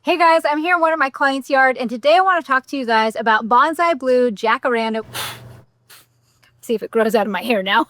Hey guys, I'm here in one of my clients' yard, and today I want to talk to you guys about Bonsai Blue Jacaranda. See if it grows out of my hair now.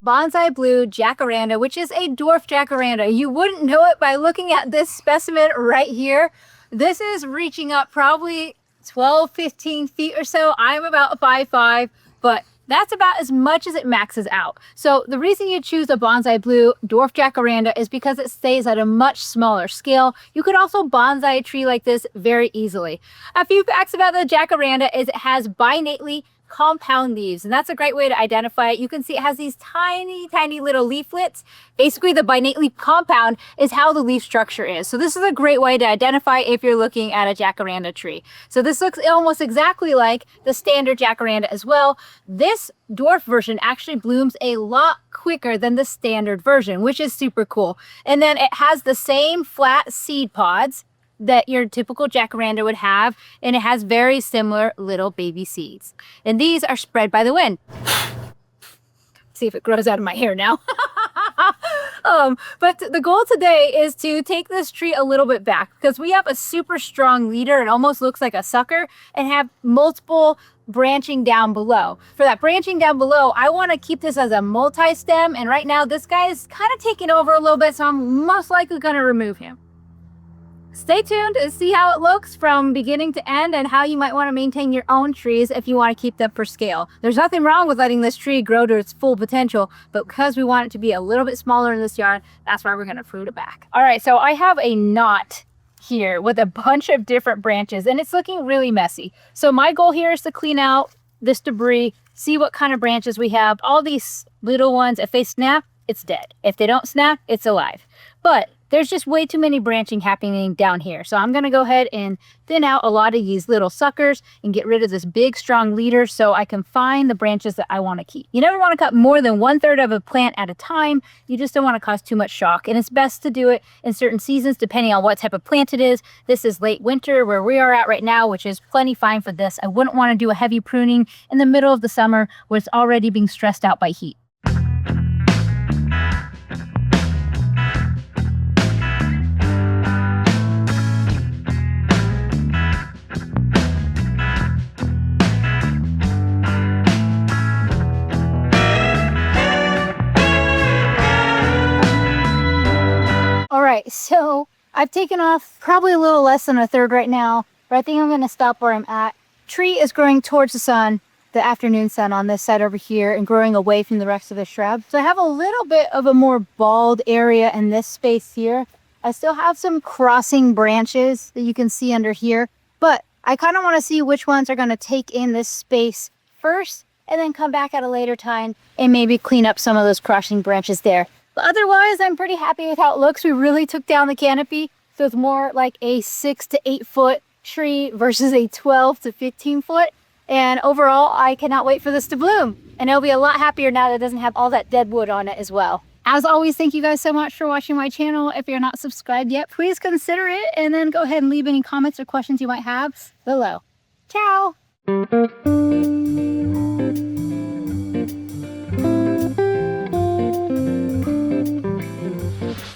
Bonsai Blue Jacaranda, which is a dwarf jacaranda. You wouldn't know it by looking at this specimen right here. This is reaching up probably 12, 15 feet or so. I'm about 5'5", but that's about as much as it maxes out. So the reason you choose a Bonsai Blue Dwarf Jacaranda is because it stays at a much smaller scale. You could also bonsai a tree like this very easily. A few facts about the jacaranda is it has binnately compound leaves, and that's a great way to identify it. You can see it has these tiny little leaflets. Basically, the binnately compound is how the leaf structure is. So this is a great way to identify if you're looking at a jacaranda tree. So this looks almost exactly like the standard jacaranda as well. This dwarf version actually blooms a lot quicker than the standard version, which is super cool. And then it has the same flat seed pods that your typical jacaranda would have, and it has very similar little baby seeds. And these are spread by the wind. See if it grows out of my hair now. But the goal today is to take this tree a little bit back because we have a super strong leader. It almost looks like a sucker, and have multiple branching down below. For that branching down below, I want to keep this as a multi-stem, and right now this guy is kind of taking over a little bit, so I'm most likely going to remove him. Stay tuned to see how it looks from beginning to end and how you might want to maintain your own trees if you want to keep them for scale. There's nothing wrong with letting this tree grow to its full potential, but because we want it to be a little bit smaller in this yard, that's why we're going to prune it back. All right, so I have a knot here with a bunch of different branches, and it's looking really messy. So my goal here is to clean out this debris, see what kind of branches we have. All these little ones, if they snap, it's dead. If they don't snap, it's alive. But there's just way too many branching happening down here. So I'm gonna go ahead and thin out a lot of these little suckers and get rid of this big, strong leader so I can find the branches that I wanna keep. You never wanna cut more than 1/3 of a plant at a time. You just don't wanna cause too much shock. And it's best to do it in certain seasons, depending on what type of plant it is. This is late winter where we are at right now, which is plenty fine for this. I wouldn't wanna do a heavy pruning in the middle of the summer where it's already being stressed out by heat. So I've taken off probably a little less than 1/3 right now, but I think I'm going to stop where I'm at. Tree is growing towards the sun, the afternoon sun on this side over here, and growing away from the rest of the shrub. So I have a little bit of a more bald area in this space here. I still have some crossing branches that you can see under here, but I kind of want to see which ones are going to take in this space first, and then come back at a later time and maybe clean up some of those crossing branches there. But otherwise, I'm pretty happy with how it looks. We really took down the canopy, so it's more like a 6 to 8 foot tree versus a 12 to 15 foot. And overall, I cannot wait for this to bloom. And it'll be a lot happier now that it doesn't have all that dead wood on it as well. As always, thank you guys so much for watching my channel. If you're not subscribed yet, please consider it, and then go ahead and leave any comments or questions you might have below. Ciao!